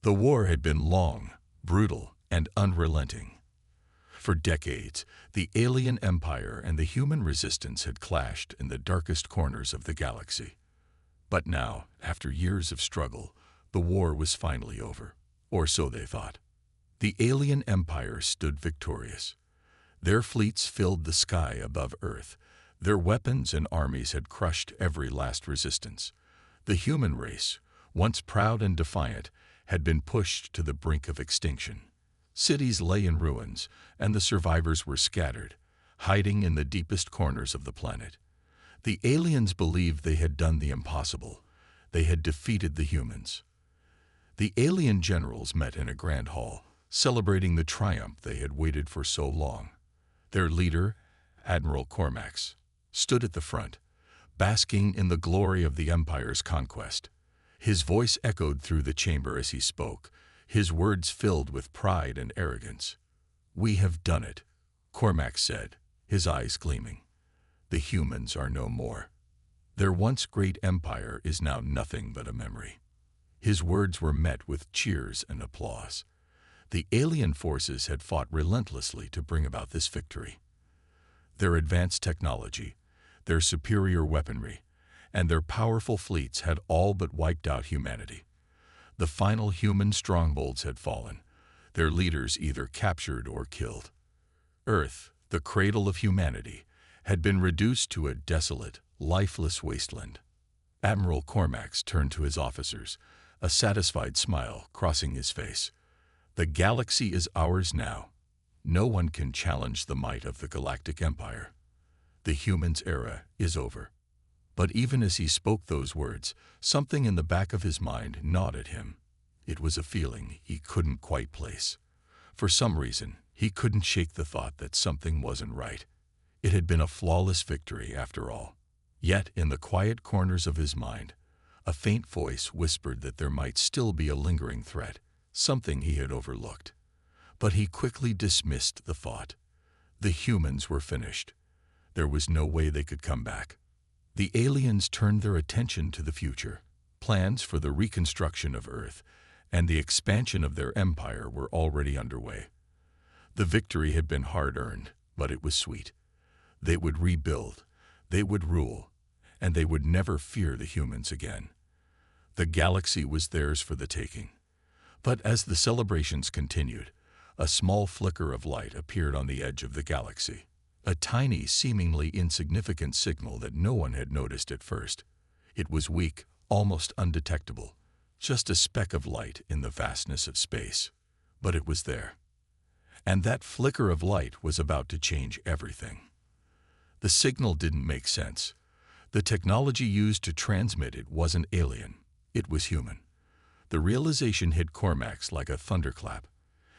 The war had been long, brutal, and unrelenting. For decades, the alien empire and the human resistance had clashed in the darkest corners of the galaxy. But now, after years of struggle, the war was finally over, or so they thought. The alien empire stood victorious. Their fleets filled the sky above Earth. Their weapons and armies had crushed every last resistance. The human race, once proud and defiant, had been pushed to the brink of extinction. Cities lay in ruins, and the survivors were scattered, hiding in the deepest corners of the planet. The aliens believed they had done the impossible. They had defeated the humans. The alien generals met in a grand hall, celebrating the triumph they had waited for so long. Their leader, Admiral Cormax, stood at the front, basking in the glory of the Empire's conquest. His voice echoed through the chamber as he spoke, his words filled with pride and arrogance. "We have done it," Cormax said, his eyes gleaming. "The humans are no more. Their once great empire is now nothing but a memory." His words were met with cheers and applause. The alien forces had fought relentlessly to bring about this victory. Their advanced technology, their superior weaponry, and their powerful fleets had all but wiped out humanity. The final human strongholds had fallen, their leaders either captured or killed. Earth, the cradle of humanity, had been reduced to a desolate, lifeless wasteland. Admiral Cormax turned to his officers, a satisfied smile crossing his face. "The galaxy is ours now. No one can challenge the might of the Galactic Empire. The humans' era is over." But even as he spoke those words, something in the back of his mind gnawed at him. It was a feeling he couldn't quite place. For some reason, he couldn't shake the thought that something wasn't right. It had been a flawless victory, after all. Yet, in the quiet corners of his mind, a faint voice whispered that there might still be a lingering threat, something he had overlooked. But he quickly dismissed the thought. The humans were finished. There was no way they could come back. The aliens turned their attention to the future. Plans for the reconstruction of Earth and the expansion of their empire were already underway. The victory had been hard-earned, but it was sweet. They would rebuild, they would rule, and they would never fear the humans again. The galaxy was theirs for the taking. But as the celebrations continued, a small flicker of light appeared on the edge of the galaxy. A tiny, seemingly insignificant signal that no one had noticed at first. It was weak, almost undetectable, just a speck of light in the vastness of space. But it was there. And that flicker of light was about to change everything. The signal didn't make sense. The technology used to transmit it wasn't alien. It was human. The realization hit Cormax like a thunderclap.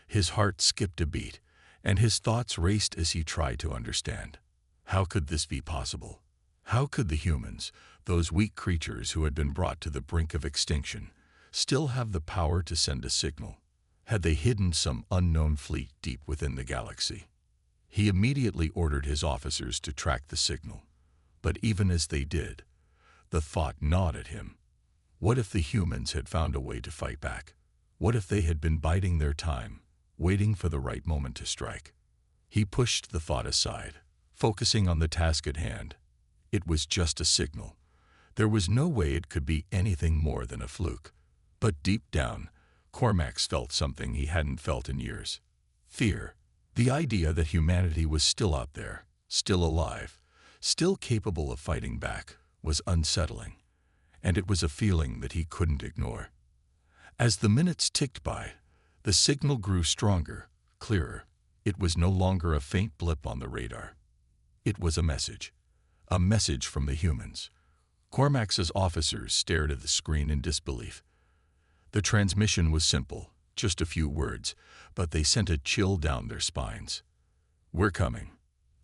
His heart skipped a beat, and his thoughts raced as he tried to understand. How could this be possible? How could the humans, those weak creatures who had been brought to the brink of extinction, still have the power to send a signal? Had they hidden some unknown fleet deep within the galaxy? He immediately ordered his officers to track the signal. But even as they did, the thought gnawed at him. What if the humans had found a way to fight back? What if they had been biding their time, waiting for the right moment to strike? He pushed the thought aside, focusing on the task at hand. It was just a signal. There was no way it could be anything more than a fluke. But deep down, Cormax felt something he hadn't felt in years. Fear. The idea that humanity was still out there, still alive, still capable of fighting back, was unsettling. And it was a feeling that he couldn't ignore. As the minutes ticked by, the signal grew stronger, clearer. It was no longer a faint blip on the radar. It was a message from the humans. Cormax's officers stared at the screen in disbelief. The transmission was simple, just a few words, but they sent a chill down their spines. "We're coming."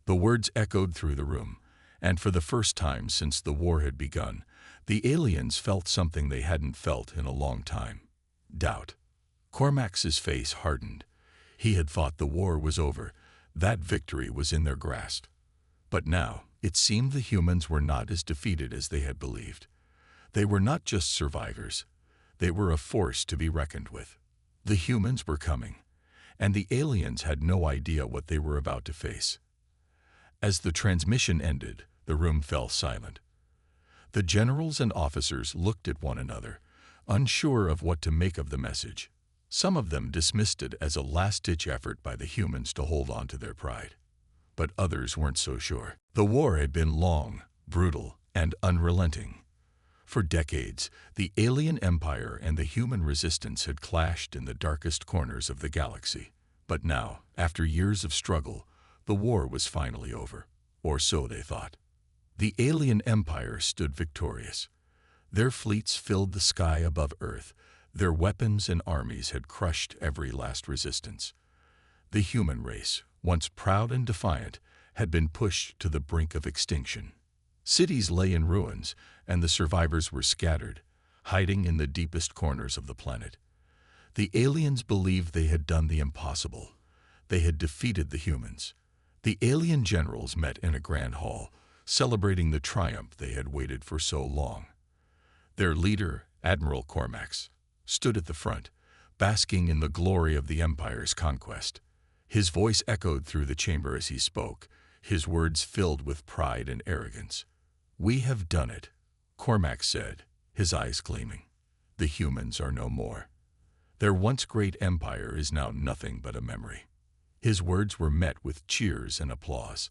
The words echoed through the room, and for the first time since the war had begun, the aliens felt something they hadn't felt in a long time: doubt. Cormax's face hardened. He had thought the war was over, that victory was in their grasp. But now, it seemed the humans were not as defeated as they had believed. They were not just survivors. They were a force to be reckoned with. The humans were coming, and the aliens had no idea what they were about to face. As the transmission ended, the room fell silent. The generals and officers looked at one another, unsure of what to make of the message. Some of them dismissed it as a last-ditch effort by the humans to hold on to their pride. But others weren't so sure. The war had been long, brutal, and unrelenting. For decades, the alien empire and the human resistance had clashed in the darkest corners of the galaxy. But now, after years of struggle, the war was finally over, or so they thought. The alien empire stood victorious. Their fleets filled the sky above Earth. Their weapons and armies had crushed every last resistance. The human race, once proud and defiant, had been pushed to the brink of extinction. Cities lay in ruins, and the survivors were scattered, hiding in the deepest corners of the planet. The aliens believed they had done the impossible. They had defeated the humans. The alien generals met in a grand hall, celebrating the triumph they had waited for so long. Their leader, Admiral Cormax, stood at the front, basking in the glory of the Empire's conquest. His voice echoed through the chamber as he spoke, his words filled with pride and arrogance. "We have done it," Cormax said, his eyes gleaming. "The humans are no more. Their once great empire is now nothing but a memory." His words were met with cheers and applause.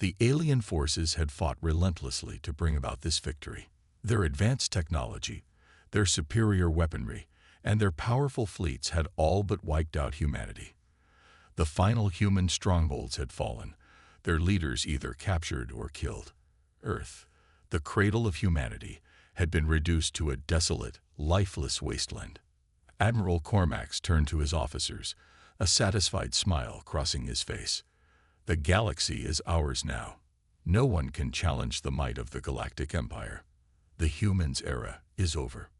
The alien forces had fought relentlessly to bring about this victory. Their advanced technology, their superior weaponry, and their powerful fleets had all but wiped out humanity. The final human strongholds had fallen, their leaders either captured or killed. Earth, the cradle of humanity, had been reduced to a desolate, lifeless wasteland. Admiral Cormax turned to his officers, a satisfied smile crossing his face. "The galaxy is ours now. No one can challenge the might of the Galactic Empire. The humans' era is over."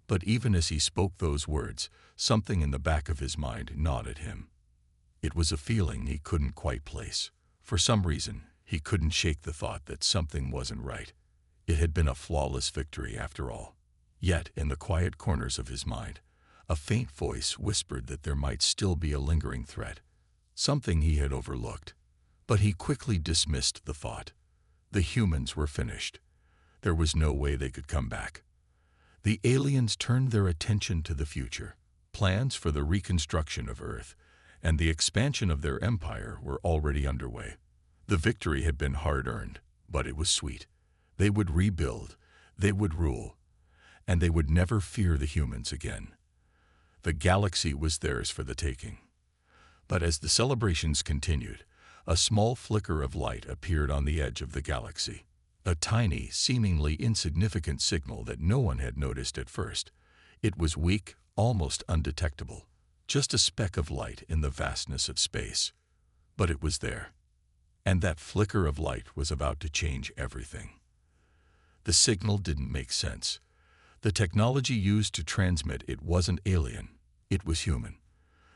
But even as he spoke those words, something in the back of his mind gnawed at him. It was a feeling he couldn't quite place. For some reason, he couldn't shake the thought that something wasn't right. It had been a flawless victory after all. Yet, in the quiet corners of his mind, a faint voice whispered that there might still be a lingering threat, something he had overlooked. But he quickly dismissed the thought. The humans were finished. There was no way they could come back. The aliens turned their attention to the future. Plans for the reconstruction of Earth and the expansion of their empire were already underway. The victory had been hard-earned, but it was sweet. They would rebuild, they would rule, and they would never fear the humans again. The galaxy was theirs for the taking. But as the celebrations continued, a small flicker of light appeared on the edge of the galaxy. A tiny, seemingly insignificant signal that no one had noticed at first. It was weak, almost undetectable, just a speck of light in the vastness of space. But it was there. And that flicker of light was about to change everything. The signal didn't make sense. The technology used to transmit it wasn't alien, it was human.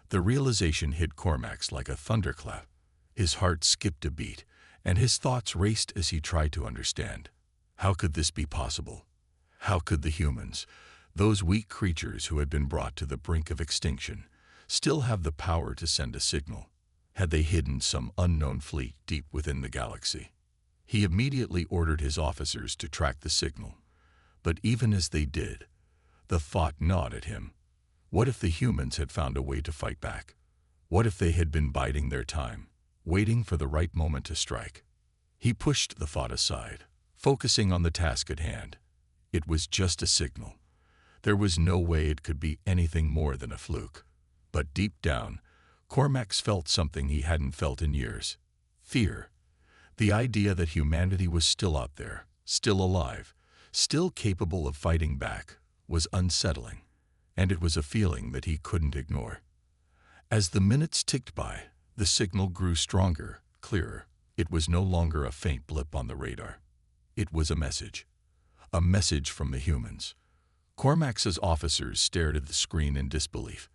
The realization hit Cormax like a thunderclap. His heart skipped a beat, and his thoughts raced as he tried to understand. How could this be possible? How could the humans, those weak creatures who had been brought to the brink of extinction, still have the power to send a signal? Had they hidden some unknown fleet deep within the galaxy? He immediately ordered his officers to track the signal. But even as they did, the thought gnawed at him. What if the humans had found a way to fight back? What if they had been biding their time, waiting for the right moment to strike? He pushed the thought aside, focusing on the task at hand. It was just a signal. There was no way it could be anything more than a fluke. But deep down, Cormax felt something he hadn't felt in years. Fear. The idea that humanity was still out there, still alive, still capable of fighting back, was unsettling, and it was a feeling that he couldn't ignore. As the minutes ticked by, the signal grew stronger, clearer. It was no longer a faint blip on the radar. It was a message from the humans. Cormax's officers stared at the screen in disbelief.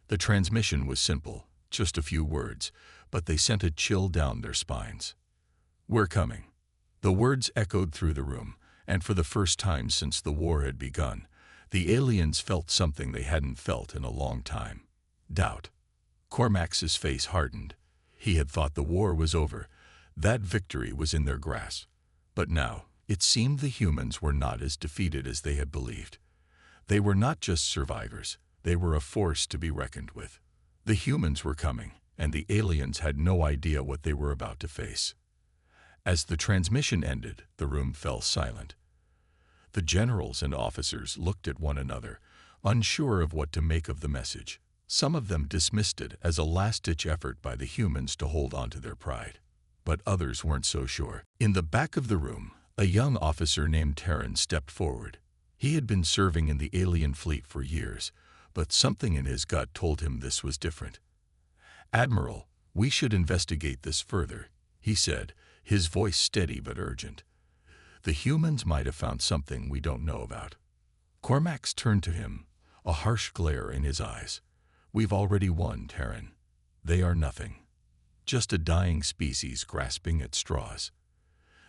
The transmission was simple, just a few words, but they sent a chill down their spines. "We're coming." The words echoed through the room, and for the first time since the war had begun, the aliens felt something they hadn't felt in a long time. Doubt. Cormac's face hardened. He had thought the war was over. That victory was in their grasp. But now, it seemed the humans were not as defeated as they had believed. They were not just survivors. They were a force to be reckoned with. The humans were coming, and the aliens had no idea what they were about to face. As the transmission ended, the room fell silent. The generals and officers looked at one another, unsure of what to make of the message. Some of them dismissed it as a last-ditch effort by the humans to hold on to their pride. But others weren't so sure. In the back of the room, a young officer named Terran stepped forward. He had been serving in the alien fleet for years, but something in his gut told him this was different. "Admiral, we should investigate this further," he said, his voice steady but urgent. "The humans might have found something we don't know about." Cormac turned to him, a harsh glare in his eyes. "We've already won, Terran. They are nothing. Just a dying species grasping at straws.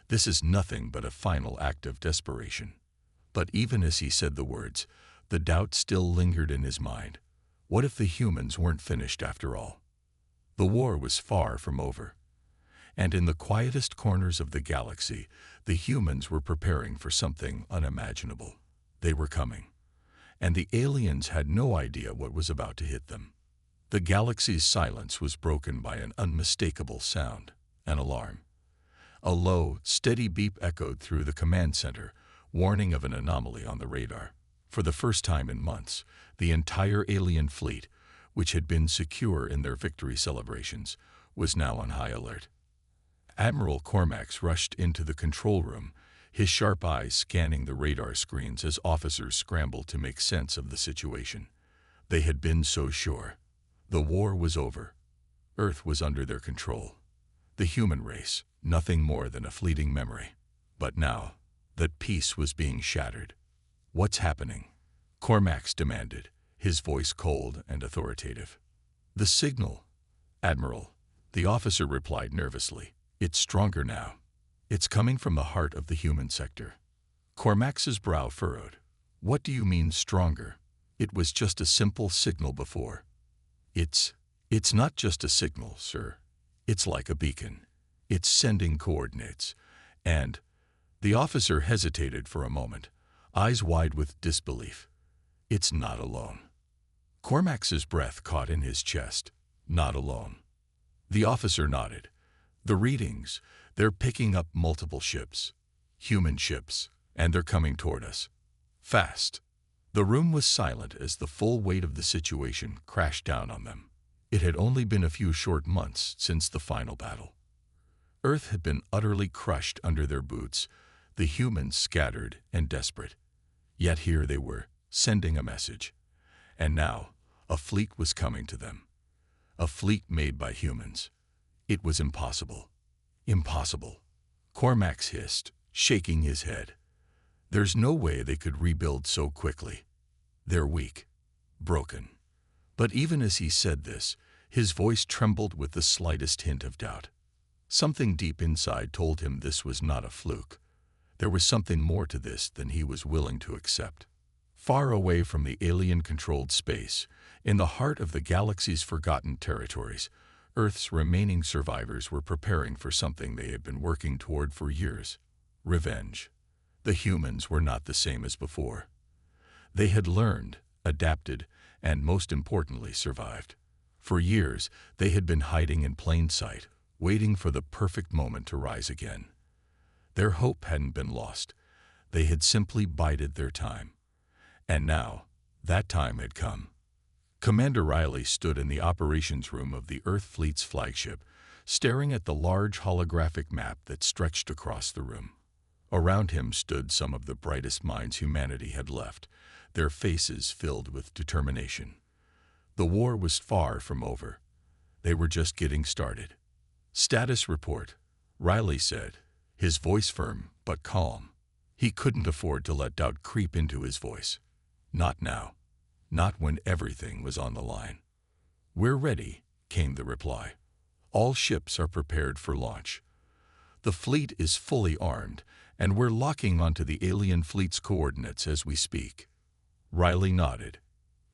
This is nothing but a final act of desperation." But even as he said the words, the doubt still lingered in his mind. What if the humans weren't finished after all? The war was far from over. And in the quietest corners of the galaxy, the humans were preparing for something unimaginable. They were coming. And the aliens had no idea what was about to hit them. The galaxy's silence was broken by an unmistakable sound, an alarm. A low, steady beep echoed through the command center, warning of an anomaly on the radar. For the first time in months, the entire alien fleet, which had been secure in their victory celebrations, was now on high alert. Admiral Cormac rushed into the control room, his sharp eyes scanning the radar screens as officers scrambled to make sense of the situation. They had been so sure. The war was over. Earth was under their control. The human race, nothing more than a fleeting memory. But now, that peace was being shattered. "What's happening?" Cormac demanded, his voice cold and authoritative. "The signal, Admiral," the officer replied nervously. "It's stronger now. It's coming from the heart of the human sector." Cormac's brow furrowed. "What do you mean stronger? It was just a simple signal before." It's not just a signal, sir. It's like a beacon. It's sending coordinates. And..." The officer hesitated for a moment, eyes wide with disbelief. "It's not alone." Cormac's breath caught in his chest. "Not alone." The officer nodded. "The readings, they're picking up multiple ships. Human ships. And they're coming toward us. Fast." The room was silent as the full weight of the situation crashed down on them. It had only been a few short months since the final battle. Earth had been utterly crushed under their boots, the humans scattered and desperate. Yet here they were, sending a message. And now, a fleet was coming to them. A fleet made by humans. It was impossible. Impossible. Cormac hissed, shaking his head. "There's no way they could rebuild so quickly. They're weak. Broken." But even as he said this, his voice trembled with the slightest hint of doubt. Something deep inside told him this was not a fluke. There was something more to this than he was willing to accept. Far away from the alien-controlled space, in the heart of the galaxy's forgotten territories, Earth's remaining survivors were preparing for something they had been working toward for years: revenge. The humans were not the same as before. They had learned, adapted, and most importantly survived. For years, they had been hiding in plain sight, waiting for the perfect moment to rise again. Their hope hadn't been lost. They had simply bided their time. And now, that time had come. Commander Riley stood in the operations room of the Earth Fleet's flagship, staring at the large holographic map that stretched across the room. Around him stood some of the brightest minds humanity had left, their faces filled with determination. The war was far from over. They were just getting started. "Status report," Riley said, his voice firm but calm. He couldn't afford to let doubt creep into his voice. Not now. Not when everything was on the line. "We're ready," came the reply. "All ships are prepared for launch. The fleet is fully armed, and we're locking onto the alien fleet's coordinates as we speak." Riley nodded.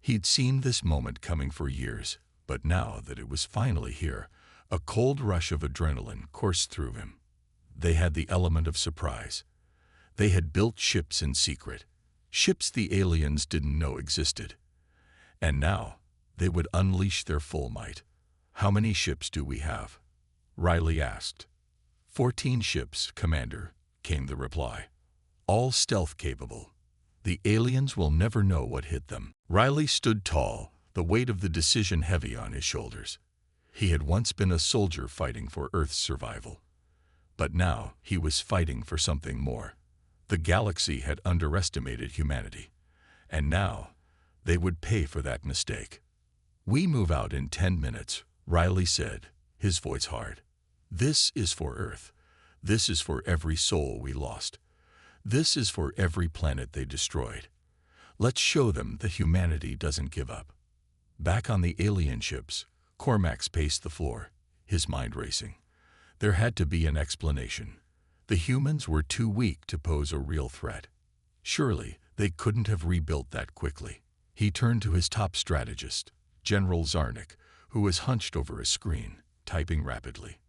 He'd seen this moment coming for years, but now that it was finally here, a cold rush of adrenaline coursed through him. They had the element of surprise. They had built ships in secret, ships the aliens didn't know existed. And now, they would unleash their full might. "How many ships do we have?" Riley asked. 14 ships, Commander," came the reply. "All stealth-capable. The aliens will never know what hit them." Riley stood tall, the weight of the decision heavy on his shoulders. He had once been a soldier fighting for Earth's survival. But now he was fighting for something more. The galaxy had underestimated humanity. And now, they would pay for that mistake. "We move out in 10 minutes, Riley said, his voice hard. "This is for Earth. This is for every soul we lost. This is for every planet they destroyed. Let's show them that humanity doesn't give up." Back on the alien ships, Cormax paced the floor, his mind racing. There had to be an explanation. The humans were too weak to pose a real threat. Surely, they couldn't have rebuilt that quickly. He turned to his top strategist, General Zarnik, who was hunched over a screen, typing rapidly.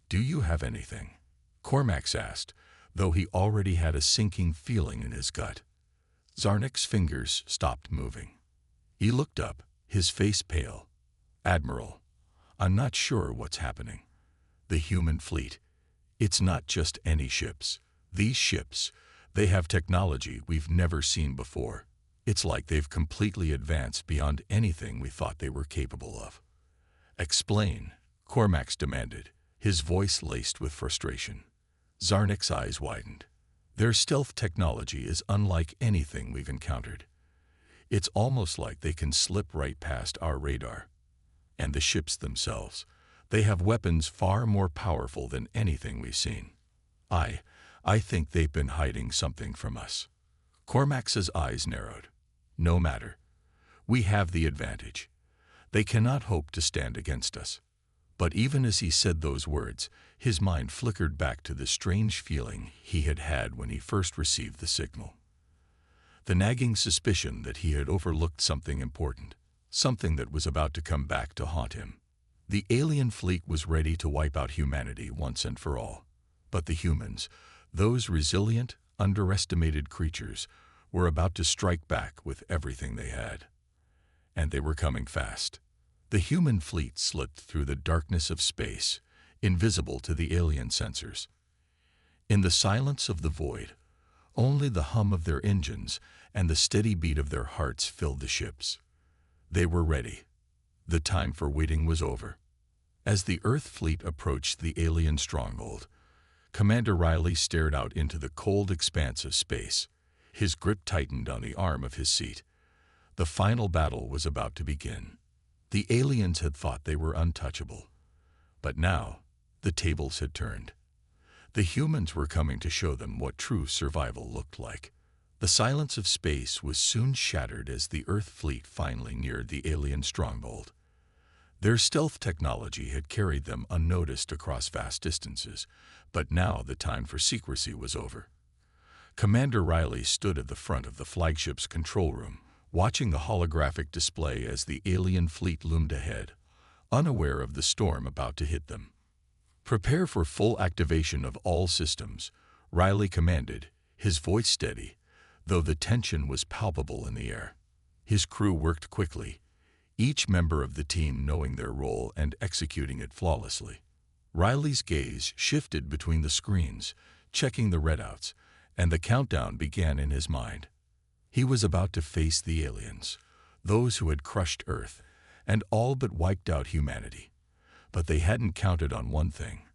"Do you have anything?" Cormax asked, though he already had a sinking feeling in his gut. Zarnik's fingers stopped moving. He looked up, his face pale. "Admiral, I'm not sure what's happening. The human fleet. It's not just any ships. These ships, they have technology we've never seen before. It's like they've completely advanced beyond anything we thought they were capable of." "Explain," Cormax demanded, his voice laced with frustration. Zarnik's eyes widened. "Their stealth technology is unlike anything we've encountered. It's almost like they can slip right past our radar. And the ships themselves, they have weapons far more powerful than anything we've seen. I think they've been hiding something from us." Cormax's eyes narrowed. "No matter. We have the advantage. They cannot hope to stand against us." But even as he said those words, his mind flickered back to the strange feeling he had had when he first received the signal. The nagging suspicion that he had overlooked something important, something that was about to come back to haunt him. The alien fleet was ready to wipe out humanity once and for all. But the humans, those resilient, underestimated creatures, were about to strike back with everything they had. And they were coming fast. The human fleet slipped through the darkness of space, invisible to the alien sensors. In the silence of the void, only the hum of their engines and the steady beat of their hearts filled the ships. They were ready. The time for waiting was over. As the Earth fleet approached the alien stronghold, Commander Riley stared out into the cold expanse of space. His grip tightened on the arm of his seat. The final battle was about to begin. The aliens had thought they were untouchable. But now, the tables had turned. The humans were coming to show them what true survival looked like. The silence of space was soon shattered as the Earth fleet finally neared the alien stronghold. Their stealth technology had carried them unnoticed across vast distances, but now the time for secrecy was over. Commander Riley stood at the front of the flagship's control room, watching the holographic display as the alien fleet loomed ahead, unaware of the storm about to hit them. "Prepare for full activation of all systems," Riley commanded, his voice steady, though the tension was palpable in the air. His crew worked quickly, each member of the team knowing their role and executing it flawlessly. Riley's gaze shifted between the screens, checking the readouts, and the countdown began in his mind. He was about to face the aliens, those who had crushed Earth and all but wiped out humanity. But they hadn't counted on one thing: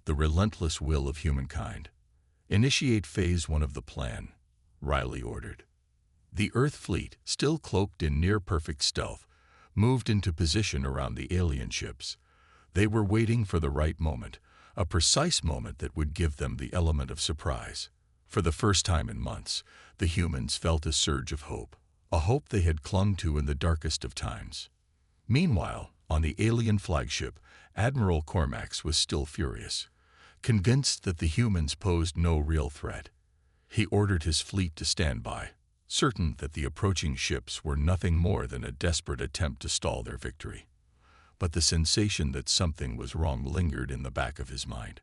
the relentless will of humankind. "Initiate Phase 1 of the plan," Riley ordered. The Earth fleet, still cloaked in near-perfect stealth, moved into position around the alien ships. They were waiting for the right moment, a precise moment that would give them the element of surprise. For the first time in months, the humans felt a surge of hope, a hope they had clung to in the darkest of times. Meanwhile, on the alien flagship, Admiral Cormax was still furious, convinced that the humans posed no real threat. He ordered his fleet to stand by, certain that the approaching ships were nothing more than a desperate attempt to stall their victory. But the sensation that something was wrong lingered in the back of his mind.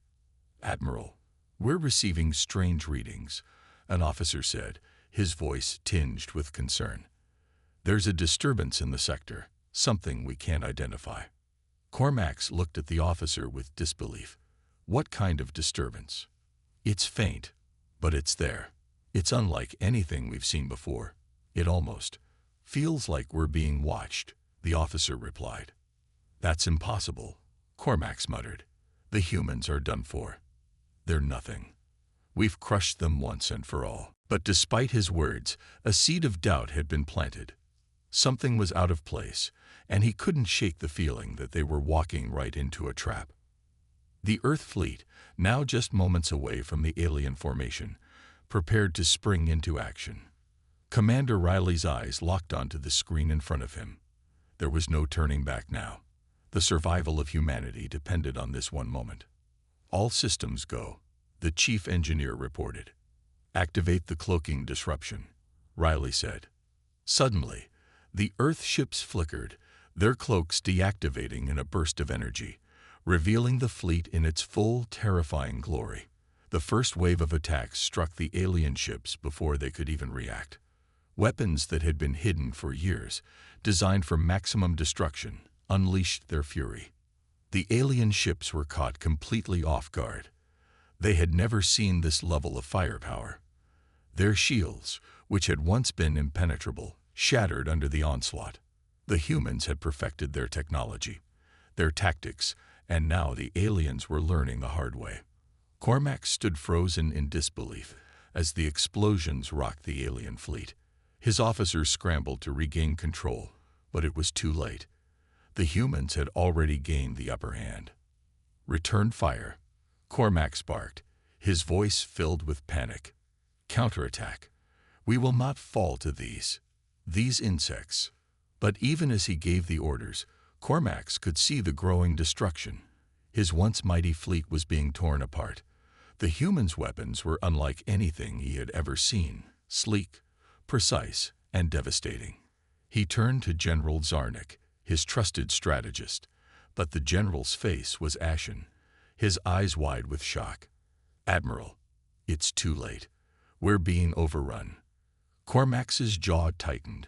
"Admiral, we're receiving strange readings," an officer said, his voice tinged with concern. "There's a disturbance in the sector, something we can't identify." Cormax looked at the officer with disbelief. "What kind of disturbance?" "It's faint, but it's there. It's unlike anything we've seen before. It almost feels like we're being watched," the officer replied. "That's impossible," Cormax muttered. "The humans are done for. They're nothing. We've crushed them once and for all." But despite his words, a seed of doubt had been planted. Something was out of place, and he couldn't shake the feeling that they were walking right into a trap. The Earth fleet, now just moments away from the alien formation, prepared to spring into action. Commander Riley's eyes locked onto the screen in front of him. There was no turning back now. The survival of humanity depended on this one moment. "All systems go," the chief engineer reported. "Activate the cloaking disruption," Riley said. Suddenly, the Earth ships flickered, their cloaks deactivating in a burst of energy, revealing the fleet in its full, terrifying glory. The first wave of attacks struck the alien ships before they could even react. Weapons that had been hidden for years, designed for maximum destruction, unleashed their fury. The alien ships were caught completely off guard. They had never seen this level of firepower. Their shields, which had once been impenetrable, shattered under the onslaught. The humans had perfected their technology, their tactics, and now the aliens were learning the hard way. Cormax stood frozen in disbelief as the explosions rocked the alien fleet. His officers scrambled to regain control, but it was too late. The humans had already gained the upper hand. "Return fire," Cormax barked, his voice filled with panic. "Counterattack. We will not fall to these insects." But even as he gave the orders, Cormax could see the growing destruction. His once mighty fleet was being torn apart. The humans' weapons were unlike anything he had ever seen, sleek, precise, and devastating. He turned to General Zarnik, his trusted strategist, but the general's face was ashen, his eyes wide with shock. "Admiral, it's too late. We're being overrun." Cormax's jaw tightened.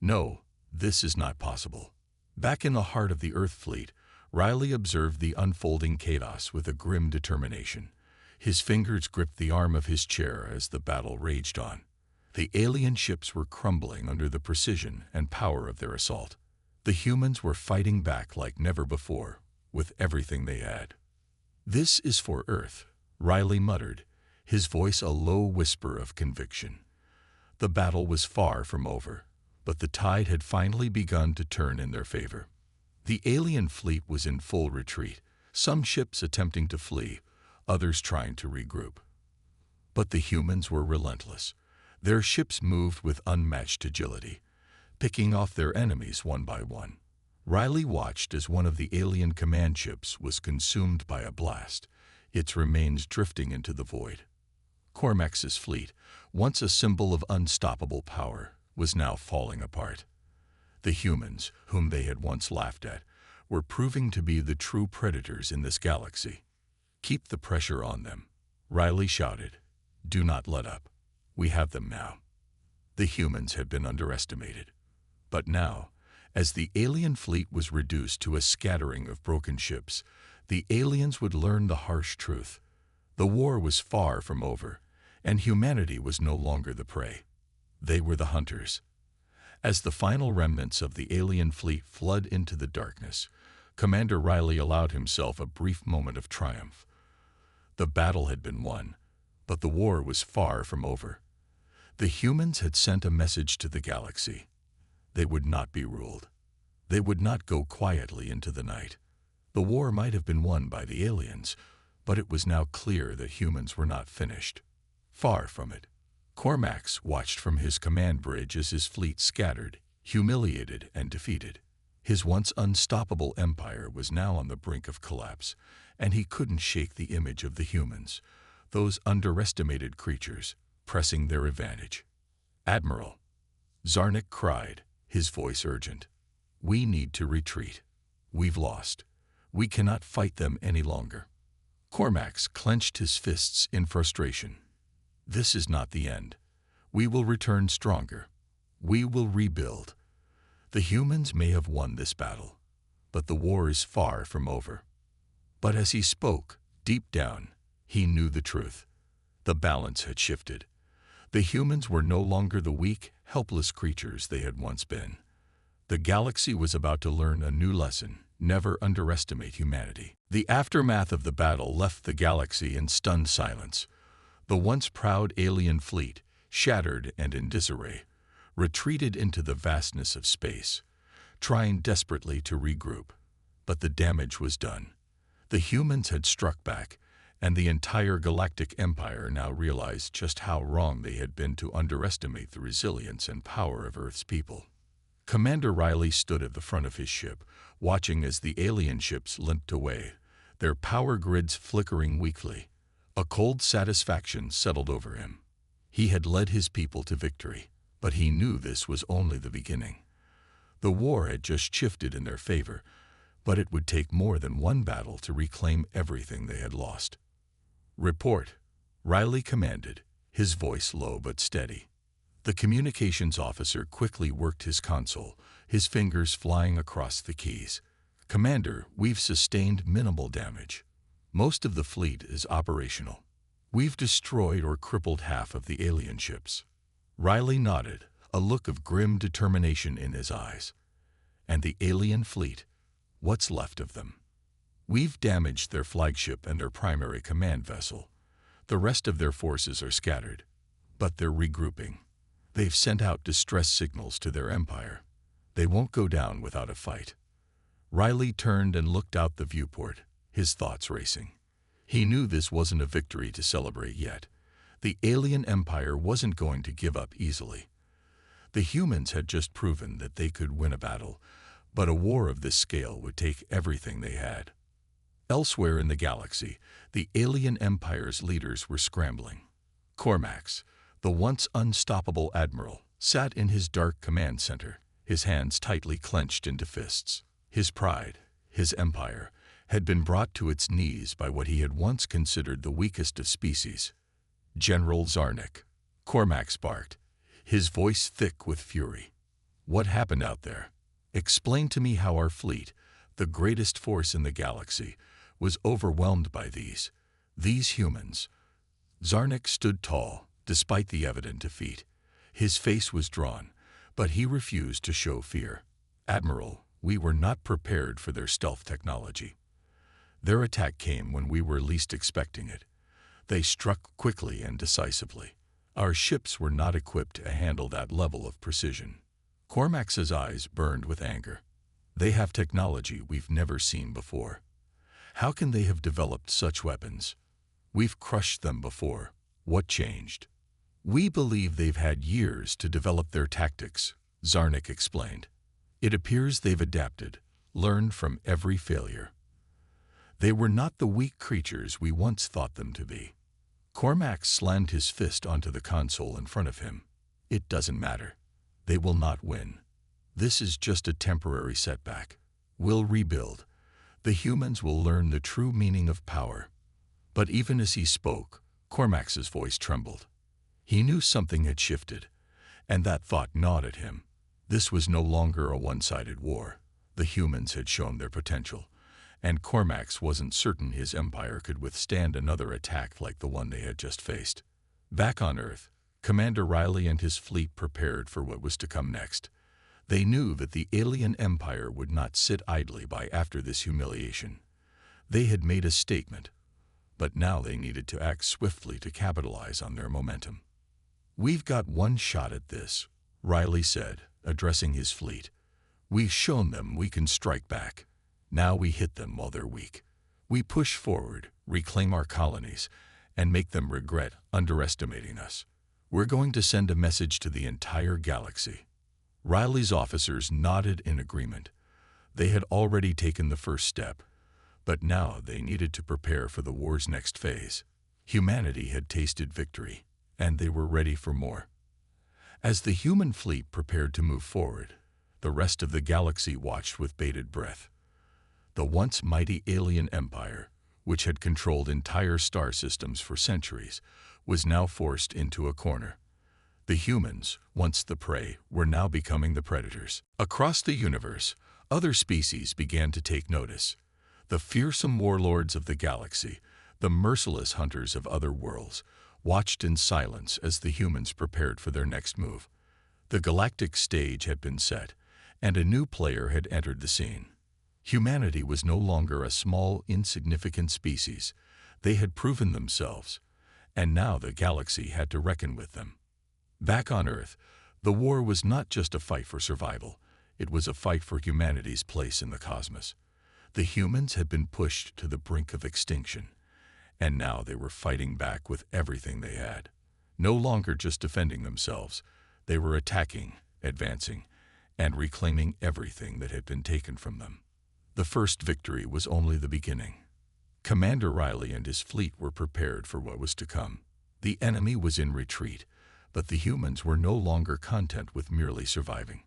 "No, this is not possible." Back in the heart of the Earth fleet, Riley observed the unfolding chaos with a grim determination. His fingers gripped the arm of his chair as the battle raged on. The alien ships were crumbling under the precision and power of their assault. The humans were fighting back like never before, with everything they had. "This is for Earth," Riley muttered, his voice a low whisper of conviction. The battle was far from over, but the tide had finally begun to turn in their favor. The alien fleet was in full retreat, some ships attempting to flee, others trying to regroup. But the humans were relentless. Their ships moved with unmatched agility, picking off their enemies one by one. Riley watched as one of the alien command ships was consumed by a blast, its remains drifting into the void. Cormax's fleet, once a symbol of unstoppable power, was now falling apart. The humans, whom they had once laughed at, were proving to be the true predators in this galaxy. "Keep the pressure on them," Riley shouted. "Do not let up. We have them now." The humans had been underestimated. But now, as the alien fleet was reduced to a scattering of broken ships, the aliens would learn the harsh truth. The war was far from over, and humanity was no longer the prey. They were the hunters. As the final remnants of the alien fleet flooded into the darkness, Commander Riley allowed himself a brief moment of triumph. The battle had been won, but the war was far from over. The humans had sent a message to the galaxy. They would not be ruled. They would not go quietly into the night. The war might have been won by the aliens, but it was now clear that humans were not finished. Far from it. Cormax watched from his command bridge as his fleet scattered, humiliated and defeated. His once unstoppable empire was now on the brink of collapse, and he couldn't shake the image of the humans, those underestimated creatures, pressing their advantage. "Admiral," Zarnik cried, his voice urgent. "We need to retreat. We've lost. We cannot fight them any longer." Cormax clenched his fists in frustration. "This is not the end. We will return stronger. We will rebuild. The humans may have won this battle, but the war is far from over." But as he spoke, deep down, he knew the truth. The balance had shifted. The humans were no longer the weak, helpless creatures they had once been. The galaxy was about to learn a new lesson: never underestimate humanity. The aftermath of the battle left the galaxy in stunned silence. The once proud alien fleet, shattered and in disarray, retreated into the vastness of space, trying desperately to regroup. But the damage was done. The humans had struck back, and the entire Galactic Empire now realized just how wrong they had been to underestimate the resilience and power of Earth's people. Commander Riley stood at the front of his ship, watching as the alien ships limped away, their power grids flickering weakly. A cold satisfaction settled over him. He had led his people to victory, but he knew this was only the beginning. The war had just shifted in their favor, but it would take more than one battle to reclaim everything they had lost. "Report," Riley commanded, his voice low but steady. The communications officer quickly worked his console, his fingers flying across the keys. "Commander, we've sustained minimal damage. Most of the fleet is operational. We've destroyed or crippled half of the alien ships." Riley nodded, a look of grim determination in his eyes. "And the alien fleet? What's left of them?" "We've damaged their flagship and their primary command vessel. The rest of their forces are scattered, but they're regrouping. They've sent out distress signals to their empire. They won't go down without a fight." Riley turned and looked out the viewport, his thoughts racing. He knew this wasn't a victory to celebrate yet. The alien empire wasn't going to give up easily. The humans had just proven that they could win a battle, but a war of this scale would take everything they had. Elsewhere in the galaxy, the alien empire's leaders were scrambling. Cormax, the once unstoppable admiral, sat in his dark command center, his hands tightly clenched into fists. His pride, his empire, had been brought to its knees by what he had once considered the weakest of species. "General Zarnik," Cormax barked, his voice thick with fury. "What happened out there? Explain to me how our fleet, the greatest force in the galaxy, was overwhelmed by these humans." Zarnik stood tall, despite the evident defeat. His face was drawn, but he refused to show fear. "Admiral, we were not prepared for their stealth technology. Their attack came when we were least expecting it. They struck quickly and decisively. Our ships were not equipped to handle that level of precision." Cormax's eyes burned with anger. "They have technology we've never seen before. How can they have developed such weapons? We've crushed them before. What changed?" "We believe they've had years to develop their tactics," Zarnik explained. "It appears they've adapted, learned from every failure. They were not the weak creatures we once thought them to be." Cormax slammed his fist onto the console in front of him. "It doesn't matter. They will not win. This is just a temporary setback. We'll rebuild. The humans will learn the true meaning of power." But even as he spoke, Cormax's voice trembled. He knew something had shifted, and that thought gnawed at him. This was no longer a one-sided war. The humans had shown their potential, and Cormax wasn't certain his empire could withstand another attack like the one they had just faced. Back on Earth, Commander Riley and his fleet prepared for what was to come next. They knew that the alien empire would not sit idly by after this humiliation. They had made a statement, but now they needed to act swiftly to capitalize on their momentum. "We've got one shot at this," Riley said, addressing his fleet. "We've shown them we can strike back. Now we hit them while they're weak. We push forward, reclaim our colonies, and make them regret underestimating us. We're going to send a message to the entire galaxy." Riley's officers nodded in agreement. They had already taken the first step, but now they needed to prepare for the war's next phase. Humanity had tasted victory, and they were ready for more. As the human fleet prepared to move forward, the rest of the galaxy watched with bated breath. The once mighty alien empire, which had controlled entire star systems for centuries, was now forced into a corner. The humans, once the prey, were now becoming the predators. Across the universe, other species began to take notice. The fearsome warlords of the galaxy, the merciless hunters of other worlds, watched in silence as the humans prepared for their next move. The galactic stage had been set, and a new player had entered the scene. Humanity was no longer a small, insignificant species. They had proven themselves, and now the galaxy had to reckon with them. Back on Earth, the war was not just a fight for survival. It was a fight for humanity's place in the cosmos. The humans had been pushed to the brink of extinction, and now they were fighting back with everything they had. No longer just defending themselves, they were attacking, advancing, and reclaiming everything that had been taken from them. The first victory was only the beginning. Commander Riley and his fleet were prepared for what was to come. The enemy was in retreat, but the humans were no longer content with merely surviving.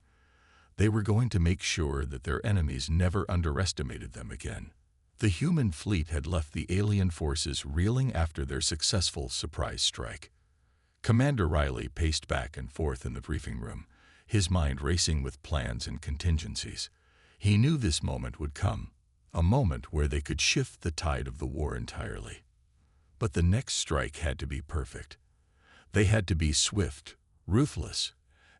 They were going to make sure that their enemies never underestimated them again. The human fleet had left the alien forces reeling after their successful surprise strike. Commander Riley paced back and forth in the briefing room, his mind racing with plans and contingencies. He knew this moment would come, a moment where they could shift the tide of the war entirely. But the next strike had to be perfect. They had to be swift, ruthless,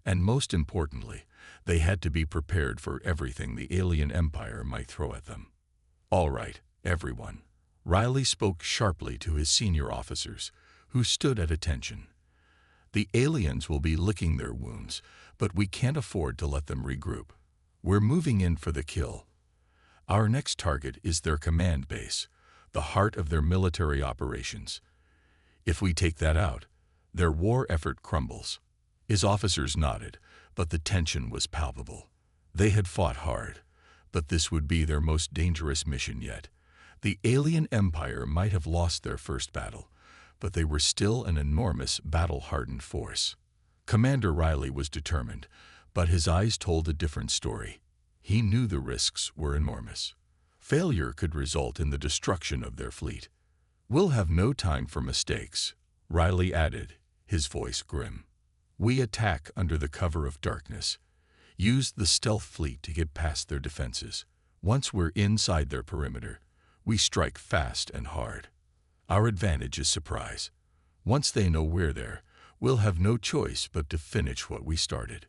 and most importantly, they had to be prepared for everything the alien empire might throw at them. "All right, everyone." Riley spoke sharply to his senior officers, who stood at attention. "The aliens will be licking their wounds, but we can't afford to let them regroup. We're moving in for the kill. Our next target is their command base, the heart of their military operations. If we take that out, their war effort crumbles." His officers nodded, but the tension was palpable. They had fought hard, but this would be their most dangerous mission yet. The alien empire might have lost their first battle, but they were still an enormous, battle-hardened force. Commander Riley was determined, but his eyes told a different story. He knew the risks were enormous. Failure could result in the destruction of their fleet. "We'll have no time for mistakes," Riley added, his voice grim. "We attack under the cover of darkness. Use the stealth fleet to get past their defenses. Once we're inside their perimeter, we strike fast and hard. Our advantage is surprise. Once they know we're there, we'll have no choice but to finish what we started."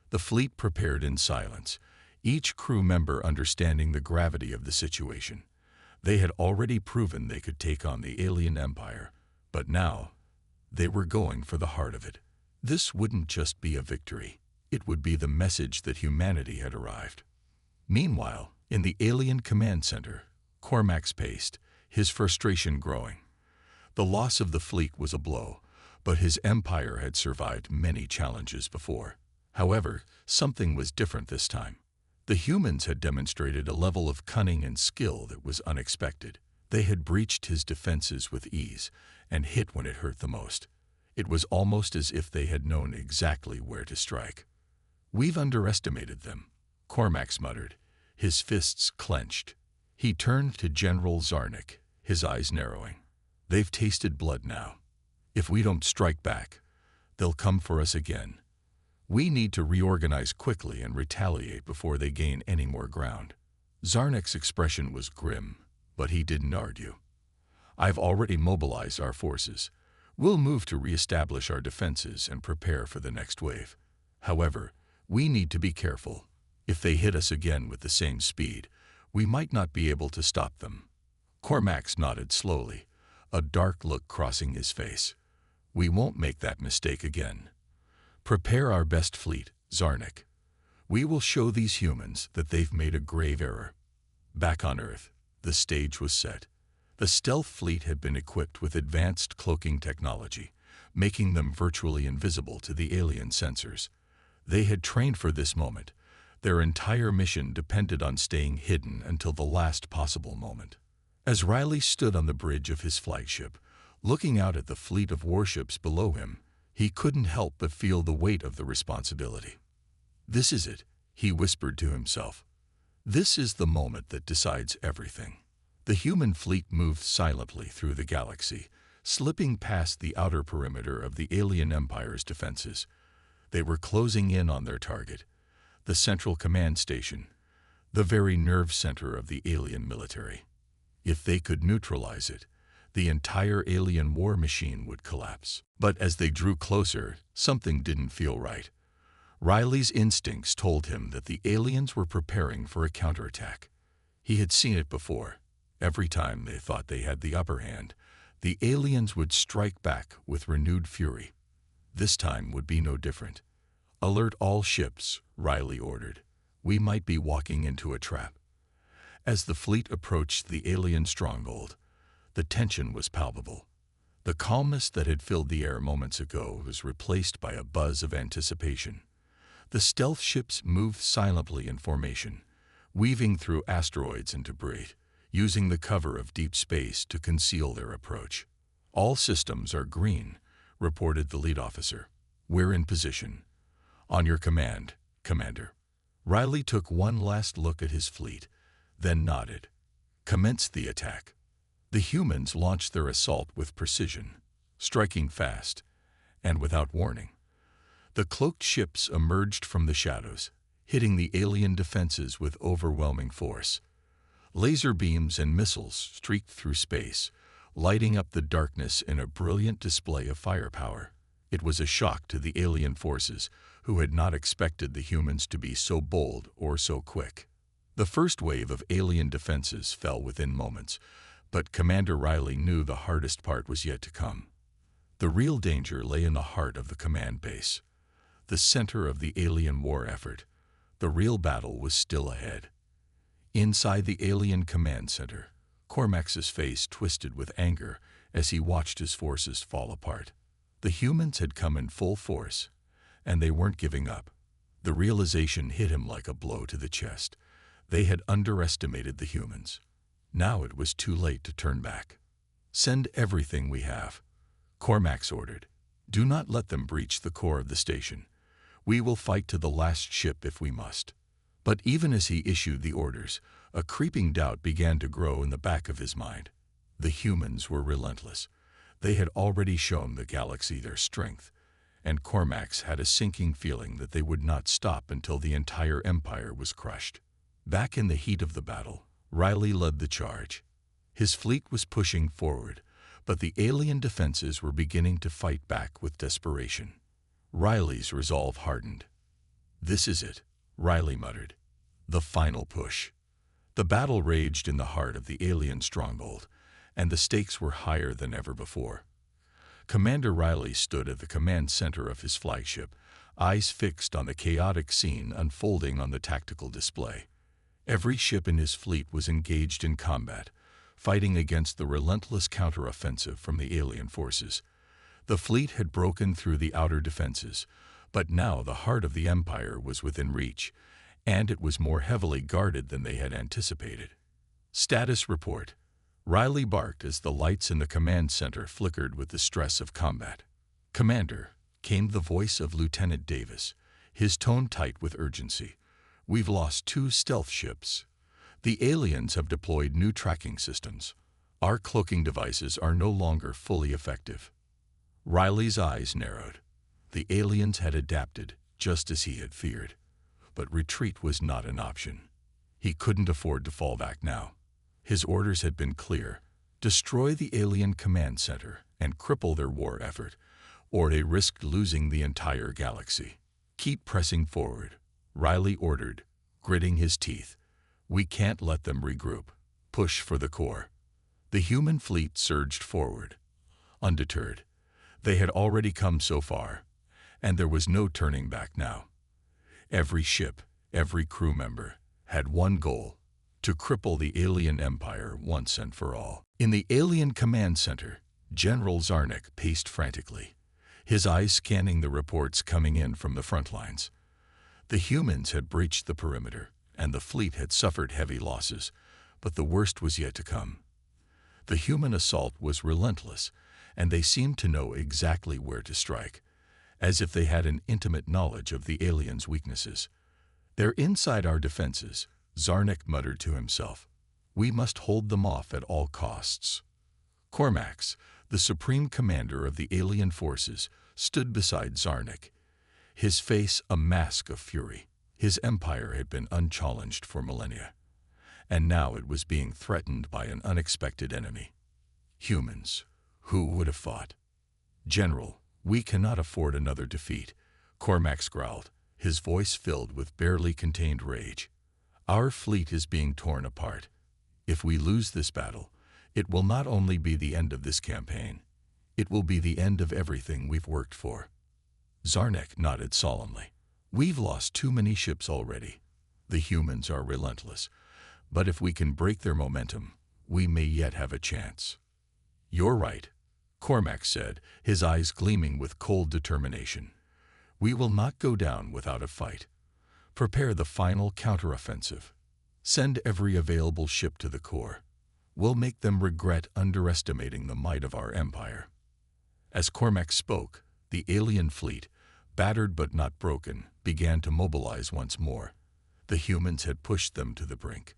The fleet prepared in silence, each crew member understanding the gravity of the situation. They had already proven they could take on the alien empire, but now they were going for the heart of it. This wouldn't just be a victory. It would be the message that humanity had arrived. Meanwhile, in the alien command center, Cormax paced, his frustration growing. The loss of the fleet was a blow, but his empire had survived many challenges before. However, something was different this time. The humans had demonstrated a level of cunning and skill that was unexpected. They had breached his defenses with ease and hit when it hurt the most. It was almost as if they had known exactly where to strike. "We've underestimated them," Cormax muttered, his fists clenched. He turned to General Zarnik, his eyes narrowing. "They've tasted blood now. If we don't strike back, they'll come for us again. We need to reorganize quickly and retaliate before they gain any more ground." Zarnik's expression was grim, but he didn't argue. "I've already mobilized our forces. We'll move to reestablish our defenses and prepare for the next wave. However, we need to be careful. If they hit us again with the same speed, we might not be able to stop them." Cormax nodded slowly, a dark look crossing his face. "We won't make that mistake again. Prepare our best fleet, Zarnik. We will show these humans that they've made a grave error." Back on Earth, the stage was set. The stealth fleet had been equipped with advanced cloaking technology, making them virtually invisible to the alien sensors. They had trained for this moment. Their entire mission depended on staying hidden until the last possible moment. As Riley stood on the bridge of his flagship, looking out at the fleet of warships below him, He couldn't help but feel the weight of the responsibility. This is it, he whispered to himself. This is the moment that decides everything. The human fleet moved silently through the galaxy, slipping past the outer perimeter of the alien empire's defenses. They were closing in on their target, the central command station, the very nerve center of the alien military. If they could neutralize it, the entire alien war machine would collapse. But as they drew closer, something didn't feel right. Riley's instincts told him that the aliens were preparing for a counterattack. He had seen it before. Every time they thought they had the upper hand, the aliens would strike back with renewed fury. This time would be no different. "Alert all ships," Riley ordered. "We might be walking into a trap." As the fleet approached the alien stronghold, the tension was palpable. The calmness that had filled the air moments ago was replaced by a buzz of anticipation. The stealth ships moved silently in formation, weaving through asteroids and debris, using the cover of deep space to conceal their approach. "All systems are green," reported the lead officer. "We're in position." "On your command, Commander." Riley took one last look at his fleet, then nodded. "Commence the attack." The humans launched their assault with precision, striking fast and without warning. The cloaked ships emerged from the shadows, hitting the alien defenses with overwhelming force. Laser beams and missiles streaked through space, lighting up the darkness in a brilliant display of firepower. It was a shock to the alien forces, who had not expected the humans to be so bold or so quick. The first wave of alien defenses fell within moments, but Commander Riley knew the hardest part was yet to come. The real danger lay in the heart of the command base, the center of the alien war effort. The real battle was still ahead. Inside the alien command center, Cormax's face twisted with anger as he watched his forces fall apart. The humans had come in full force, and they weren't giving up. The realization hit him like a blow to the chest. They had underestimated the humans. Now it was too late to turn back. "Send everything we have," Cormax ordered. "Do not let them breach the core of the station. We will fight to the last ship if we must." But even as he issued the orders, a creeping doubt began to grow in the back of his mind. The humans were relentless. They had already shown the galaxy their strength, and Cormax had a sinking feeling that they would not stop until the entire empire was crushed. Back in the heat of the battle, Riley led the charge. His fleet was pushing forward, but the alien defenses were beginning to fight back with desperation. Riley's resolve hardened. "This is it," Riley muttered. "The final push." The battle raged in the heart of the alien stronghold, and the stakes were higher than ever before. Commander Riley stood at the command center of his flagship, eyes fixed on the chaotic scene unfolding on the tactical display. Every ship in his fleet was engaged in combat, fighting against the relentless counteroffensive from the alien forces. The fleet had broken through the outer defenses, but now the heart of the Empire was within reach, and it was more heavily guarded than they had anticipated. "Status report," Riley barked as the lights in the command center flickered with the stress of combat. "Commander," came the voice of Lieutenant Davis, his tone tight with urgency. "We've lost 2 stealth ships. The aliens have deployed new tracking systems. Our cloaking devices are no longer fully effective." Riley's eyes narrowed. The aliens had adapted, just as he had feared. But retreat was not an option. He couldn't afford to fall back now. His orders had been clear: destroy the alien command center and cripple their war effort, or they risked losing the entire galaxy. "Keep pressing forward," Riley ordered, gritting his teeth. "We can't let them regroup. Push for the core." The human fleet surged forward, undeterred. They had already come so far, and there was no turning back now. Every ship, every crew member, had one goal: to cripple the alien empire once and for all. In the alien command center, General Zarnik paced frantically, his eyes scanning the reports coming in from the front lines. The humans had breached the perimeter, and the fleet had suffered heavy losses, but the worst was yet to come. The human assault was relentless, and they seemed to know exactly where to strike. as if they had an intimate knowledge of the aliens' weaknesses. "They're inside our defenses," Zarnik muttered to himself. "We must hold them off at all costs." Cormax, the supreme commander of the alien forces, stood beside Zarnik, his face a mask of fury. His empire had been unchallenged for millennia, and now it was being threatened by an unexpected enemy. Humans. Who would have thought? "General, we cannot afford another defeat," Cormax growled, his voice filled with barely contained rage. "Our fleet is being torn apart. If we lose this battle, it will not only be the end of this campaign, it will be the end of everything we've worked for." Zarnik nodded solemnly. "We've lost too many ships already. The humans are relentless, but if we can break their momentum, we may yet have a chance." "You're right," Cormax said, his eyes gleaming with cold determination. "We will not go down without a fight. Prepare the final counteroffensive. Send every available ship to the core. We'll make them regret underestimating the might of our empire." As Cormax spoke, the alien fleet, battered but not broken, began to mobilize once more. The humans had pushed them to the brink,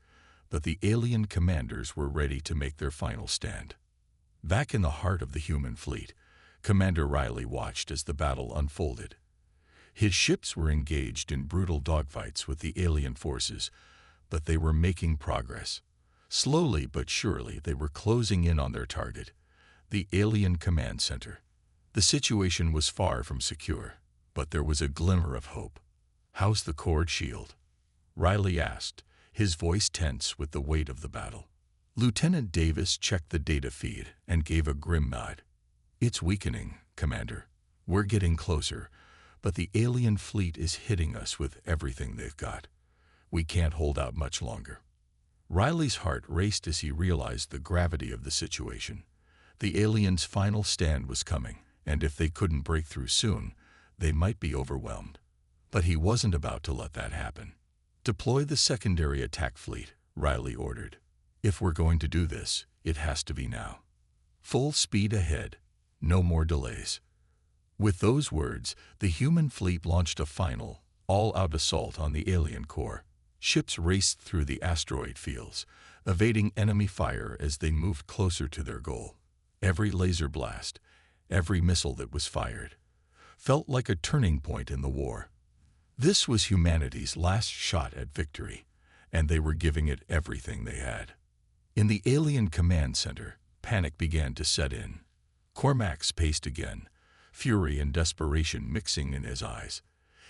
but the alien commanders were ready to make their final stand. Back in the heart of the human fleet, Commander Riley watched as the battle unfolded. His ships were engaged in brutal dogfights with the alien forces, but they were making progress. Slowly but surely they were closing in on their target, the alien command center. The situation was far from secure, but there was a glimmer of hope. "How's the cord shield?" Riley asked, his voice tense with the weight of the battle. Lieutenant Davis checked the data feed and gave a grim nod. "It's weakening, Commander. We're getting closer, but the alien fleet is hitting us with everything they've got. We can't hold out much longer." Riley's heart raced as he realized the gravity of the situation. The aliens' final stand was coming, and if they couldn't break through soon, they might be overwhelmed. But he wasn't about to let that happen. "Deploy the secondary attack fleet," Riley ordered. "If we're going to do this, it has to be now. Full speed ahead. No more delays." With those words, the human fleet launched a final, all-out assault on the alien core. Ships raced through the asteroid fields, evading enemy fire as they moved closer to their goal. Every laser blast, every missile that was fired, felt like a turning point in the war. This was humanity's last shot at victory, and they were giving it everything they had. In the alien command center, panic began to set in. Cormax paced again, fury and desperation mixing in his eyes.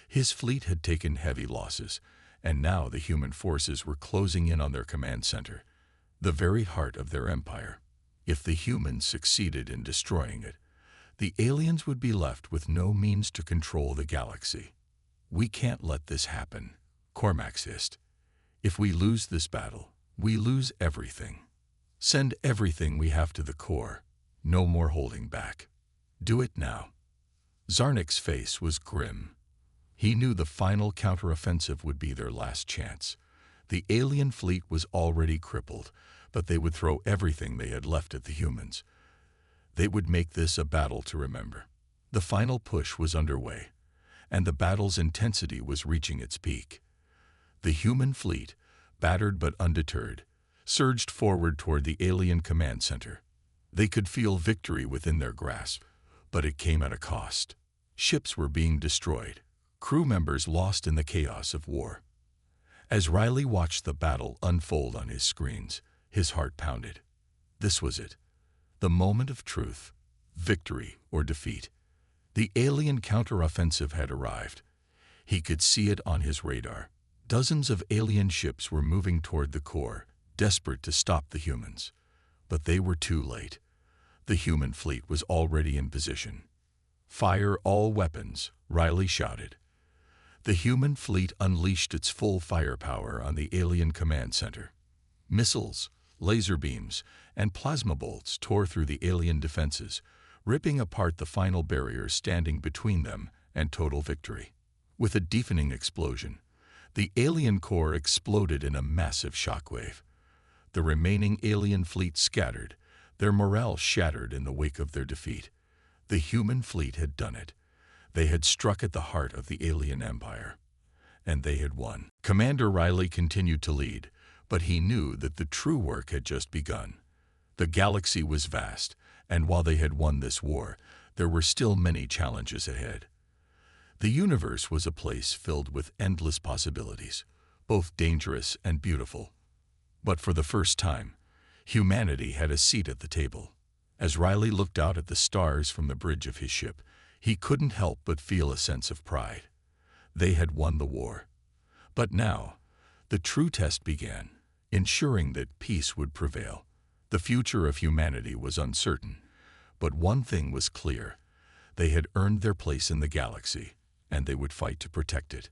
His fleet had taken heavy losses, and now the human forces were closing in on their command center, the very heart of their empire. If the humans succeeded in destroying it, the aliens would be left with no means to control the galaxy. "We can't let this happen," Cormax hissed. "If we lose this battle, we lose everything. Send everything we have to the core. No more holding back. Do it now." Zarnik's face was grim. He knew the final counteroffensive would be their last chance. The alien fleet was already crippled, but they would throw everything they had left at the humans. They would make this a battle to remember. The final push was underway, and the battle's intensity was reaching its peak. The human fleet, battered but undeterred, surged forward toward the alien command center. They could feel victory within their grasp, but it came at a cost. Ships were being destroyed, crew members lost in the chaos of war. As Riley watched the battle unfold on his screens, his heart pounded. This was it. The moment of truth, victory or defeat. The alien counteroffensive had arrived. He could see it on his radar. Dozens of alien ships were moving toward the core, desperate to stop the humans. But they were too late. The human fleet was already in position. "Fire all weapons," Riley shouted. The human fleet unleashed its full firepower on the alien command center. Missiles, laser beams, and plasma bolts tore through the alien defenses, ripping apart the final barrier standing between them and total victory. With a deafening explosion, the alien core exploded in a massive shockwave. The remaining alien fleet scattered, their morale shattered in the wake of their defeat. The human fleet had done it. They had struck at the heart of the alien empire, and they had won. Commander Riley continued to lead, but he knew that the true work had just begun. The galaxy was vast, and while they had won this war, there were still many challenges ahead. The universe was a place filled with endless possibilities, both dangerous and beautiful. But for the first time, humanity had a seat at the table. As Riley looked out at the stars from the bridge of his ship, he couldn't help but feel a sense of pride. They had won the war. But now, the true test began, ensuring that peace would prevail. The future of humanity was uncertain, but one thing was clear. They had earned their place in the galaxy, and they would fight to protect it.